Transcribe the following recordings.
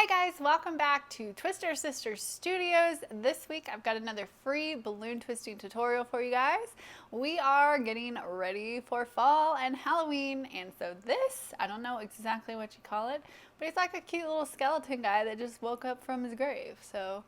Hi guys, welcome back to Twister Sisters Studios. This week I've got another free balloon twisting tutorial for you guys. We are getting ready for fall and Halloween, and so this, I don't know exactly what you call it, but he's like a cute little skeleton guy that just woke up from his grave. So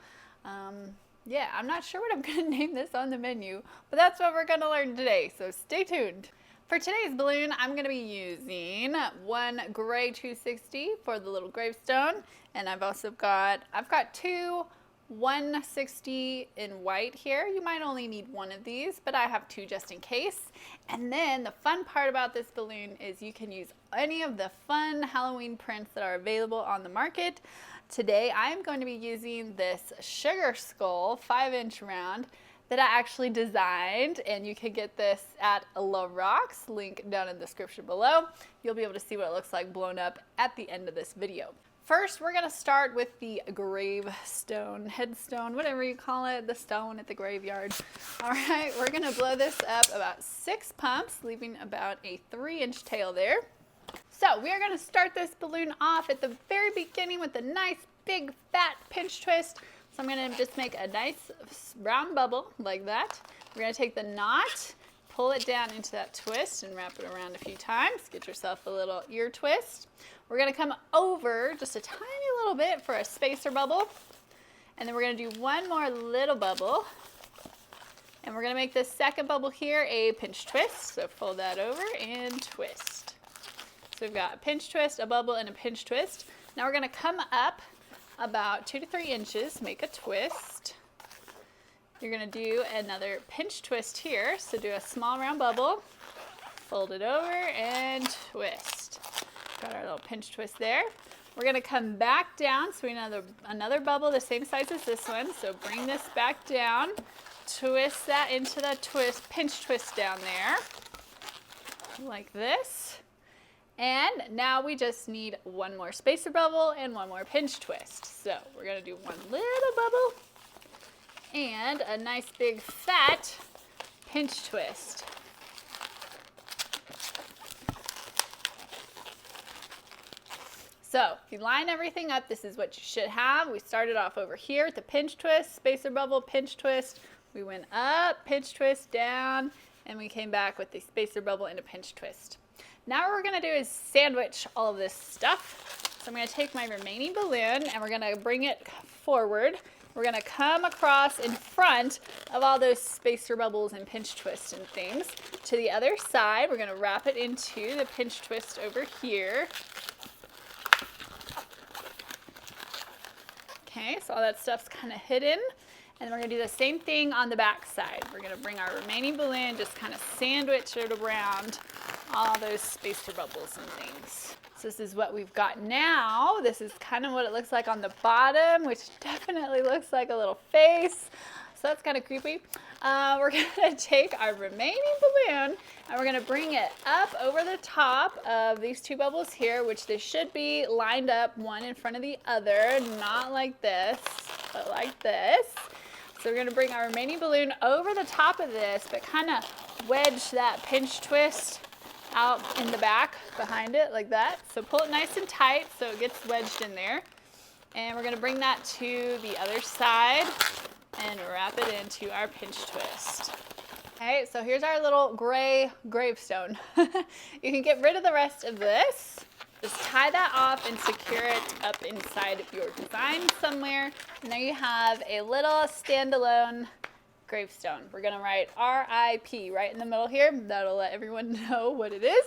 yeah, I'm not sure what I'm going to name this on the menu, but that's what we're going to learn today, so stay tuned. For today's balloon, I'm going to be using one gray 260 for the little gravestone, and I've got two 160 in white here. You might only need one of these, but I have two just in case. And then the fun part about this balloon is you can use any of the fun Halloween prints that are available on the market. Today, I'm going to be using this sugar skull 5-inch round that I actually designed, and you can get this at La Rocks, link down in the description below. You'll be able to see what it looks like blown up at the end of this video. First, we're gonna start with the gravestone, headstone, whatever you call it, the stone at the graveyard. All right, we're gonna blow this up about 6 pumps, leaving about a 3-inch tail there. So we are gonna start this balloon off at the very beginning with a nice big fat pinch twist. So I'm going to just make a nice round bubble like that. We're going to take the knot, pull it down into that twist and wrap it around a few times. Get yourself a little ear twist. We're going to come over just a tiny little bit for a spacer bubble. And then we're going to do one more little bubble. And we're going to make this second bubble here a pinch twist. So fold that over and twist. So we've got a pinch twist, a bubble, and a pinch twist. Now we're going to come up about 2 to 3 inches, make a twist. You're going to do another pinch twist here, so do a small round bubble, fold it over, and twist. Got our little pinch twist there. We're going to come back down, so we need another bubble the same size as this one, so bring this back down, twist that into the twist, pinch twist down there, like this. And now we just need one more spacer bubble and one more pinch twist. So we're going to do one little bubble and a nice big fat pinch twist. So if you line everything up, this is what you should have. We started off over here at the pinch twist, spacer bubble, pinch twist. We went up, pinch twist, down, and we came back with the spacer bubble and a pinch twist. Now what we're going to do is sandwich all of this stuff. So I'm going to take my remaining balloon and we're going to bring it forward. We're going to come across in front of all those spacer bubbles and pinch twists and things. To the other side, we're going to wrap it into the pinch twist over here. Okay, so all that stuff's kind of hidden. And we're going to do the same thing on the back side. We're going to bring our remaining balloon, just kind of sandwich it around all those spacer bubbles and things. So this is what we've got now. This is kind of what it looks like on the bottom, which definitely looks like a little face. So that's kind of creepy. We're going to take our remaining balloon and we're going to bring it up over the top of these two bubbles here, which they should be lined up one in front of the other, not like this, but like this. So we're going to bring our remaining balloon over the top of this, but kind of wedge that pinch twist out in the back behind it like that. So pull it nice and tight so it gets wedged in there. And we're going to bring that to the other side and wrap it into our pinch twist. Okay, so here's our little gray gravestone. You can get rid of the rest of this. Just tie that off and secure it up inside of your design somewhere. And there you have a little standalone gravestone. We're going to write RIP right in the middle here. That'll let everyone know what it is.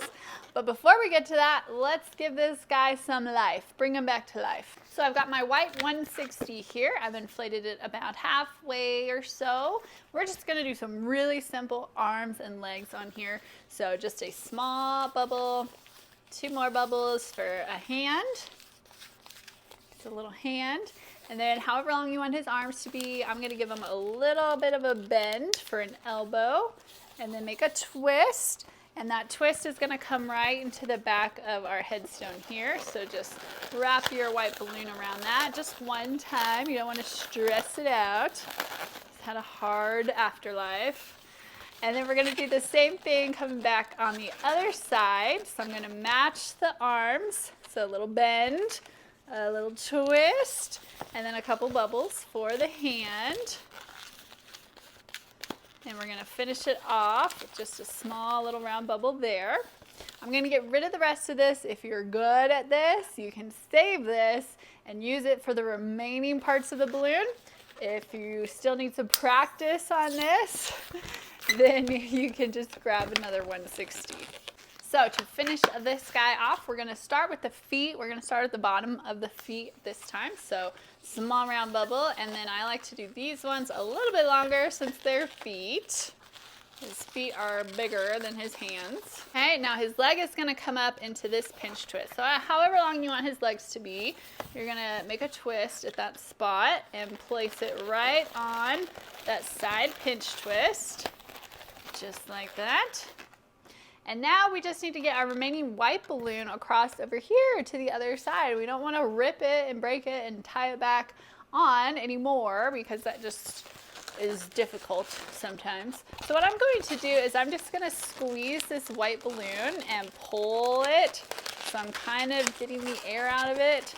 But before we get to that, let's give this guy some life. Bring him back to life. So I've got my white 160 here. I've inflated it about halfway or so. We're just going to do some really simple arms and legs on here. So just a small bubble, 2 more bubbles for a hand. It's a little hand. And then however long you want his arms to be, I'm going to give him a little bit of a bend for an elbow. And then make a twist. And that twist is going to come right into the back of our headstone here. So just wrap your white balloon around that just one time. You don't want to stress it out. It's had a hard afterlife. And then we're going to do the same thing coming back on the other side. So I'm going to match the arms. So a little bend, a little twist, and then a couple bubbles for the hand. And we're gonna finish it off with just a small little round bubble there. I'm gonna get rid of the rest of this. If you're good at this, you can save this and use it for the remaining parts of the balloon. If you still need some practice on this, then you can just grab another 160. So to finish this guy off, we're gonna start with the feet. We're gonna start at the bottom of the feet this time. So small round bubble, and then I like to do these ones a little bit longer since they're feet. His feet are bigger than his hands. Okay, now his leg is gonna come up into this pinch twist. So however long you want his legs to be, you're gonna make a twist at that spot and place it right on that side pinch twist, just like that. And now we just need to get our remaining white balloon across over here to the other side. We don't want to rip it and break it and tie it back on anymore because that just is difficult sometimes. So what I'm going to do is I'm just going to squeeze this white balloon and pull it. So I'm kind of getting the air out of it,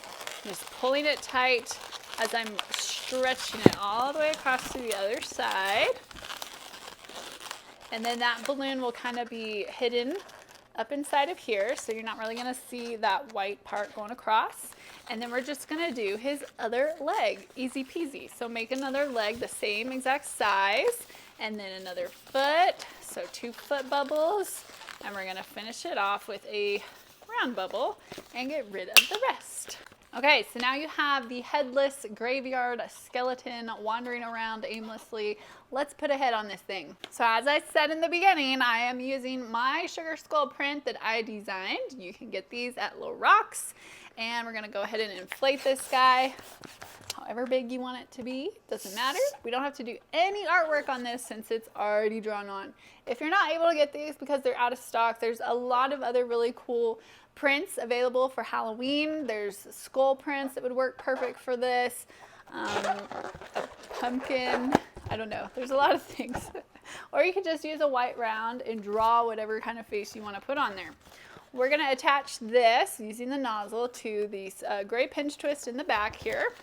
just pulling it tight as I'm stretching it all the way across to the other side. And then that balloon will kind of be hidden up inside of here, so you're not really gonna see that white part going across. And then we're just gonna do his other leg, easy peasy. So make another leg the same exact size, and then another foot, so 2 foot bubbles. And we're gonna finish it off with a round bubble and get rid of the rest. Okay, so now you have the headless graveyard skeleton wandering around aimlessly. Let's put a head on this thing. So as I said in the beginning, I am using my sugar skull print that I designed. You can get these at Little Rocks. And we're gonna go ahead and inflate this guy however big you want it to be. Doesn't matter. We don't have to do any artwork on this since it's already drawn on. If you're not able to get these because they're out of stock, there's a lot of other really cool prints available for Halloween. There's skull prints that would work perfect for this. A pumpkin, I don't know. There's a lot of things. Or you could just use a white round and draw whatever kind of face you want to put on there. We're going to attach this using the nozzle to the gray pinch twist in the back here.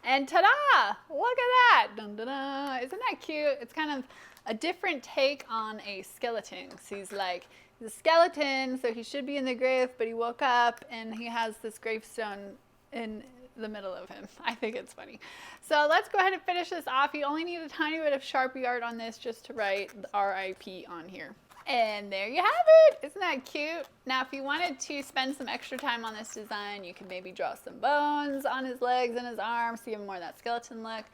And ta-da! Look at that! Dun, dun, dun. Isn't that cute? It's kind of a different take on a skeleton. So he's a skeleton, so he should be in the grave, but he woke up and he has this gravestone in the middle of him. I think it's funny. So let's go ahead and finish this off. You only need a tiny bit of Sharpie art on this just to write RIP on here. And there you have it. Isn't that cute? Now, if you wanted to spend some extra time on this design, you could maybe draw some bones on his legs and his arms, so you have more of that skeleton look.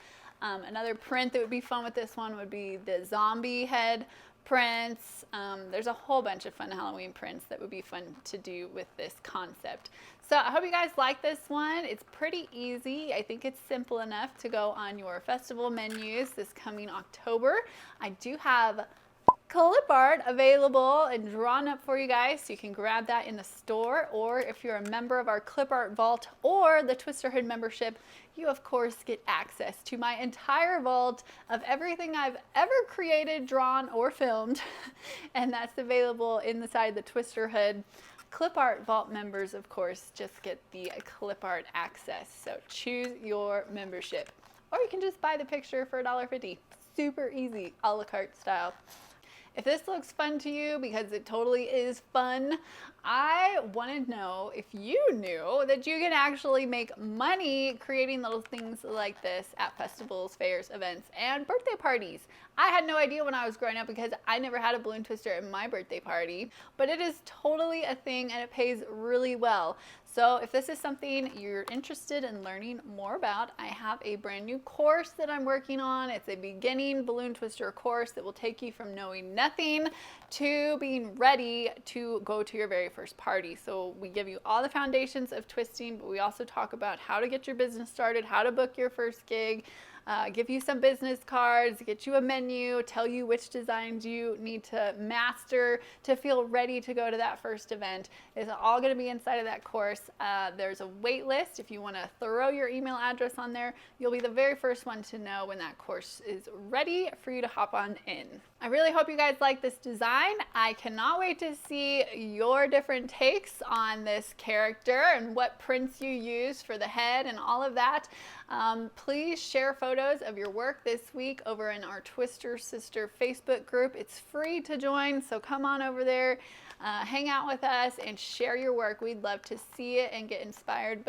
Another print that would be fun with this one would be the zombie head prints. There's a whole bunch of fun Halloween prints that would be fun to do with this concept. So I hope you guys like this one. It's pretty easy. I think it's simple enough to go on your festival menus this coming October. I do have clip art available and drawn up for you guys, so you can grab that in the store, or if you're a member of our clip art vault or the Twister Hood membership, you of course get access to my entire vault of everything I've ever created, drawn, or filmed, and that's available inside the Twister Hood. Clip art vault members, of course, just get the clip art access, so choose your membership. Or you can just buy the picture for $1.50. Super easy, a la carte style. If this looks fun to you, because it totally is fun, I want to know if you knew that you can actually make money creating little things like this at festivals, fairs, events, and birthday parties. I had no idea when I was growing up because I never had a balloon twister at my birthday party, but it is totally a thing and it pays really well. So if this is something you're interested in learning more about, I have a brand new course that I'm working on. It's a beginning balloon twister course that will take you from knowing nothing to being ready to go to your very first party. So we give you all the foundations of twisting, but we also talk about how to get your business started, how to book your first gig, give you some business cards, get you a menu, tell you which designs you need to master to feel ready to go to that first event. It's all going to be inside of that course. There's a wait list. If you want to throw your email address on there, you'll be the very first one to know when that course is ready for you to hop on in. I really hope you guys like this design. I cannot wait to see your different takes on this character and what prints you use for the head and all of that. Please share photos of your work this week over in our Twister Sister Facebook group. It's free to join, so come on over there, hang out with us, and share your work. We'd love to see it and get inspired.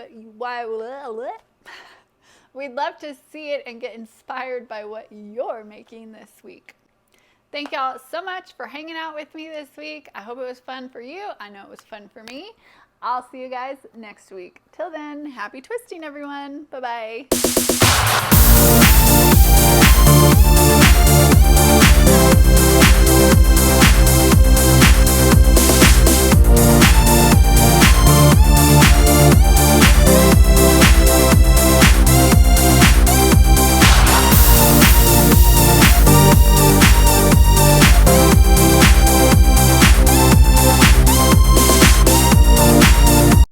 We'd love to see it and get inspired by what you're making this week. Thank y'all so much for hanging out with me this week. I hope it was fun for you. I know it was fun for me. I'll see you guys next week. Till then, happy twisting, everyone. Bye-bye.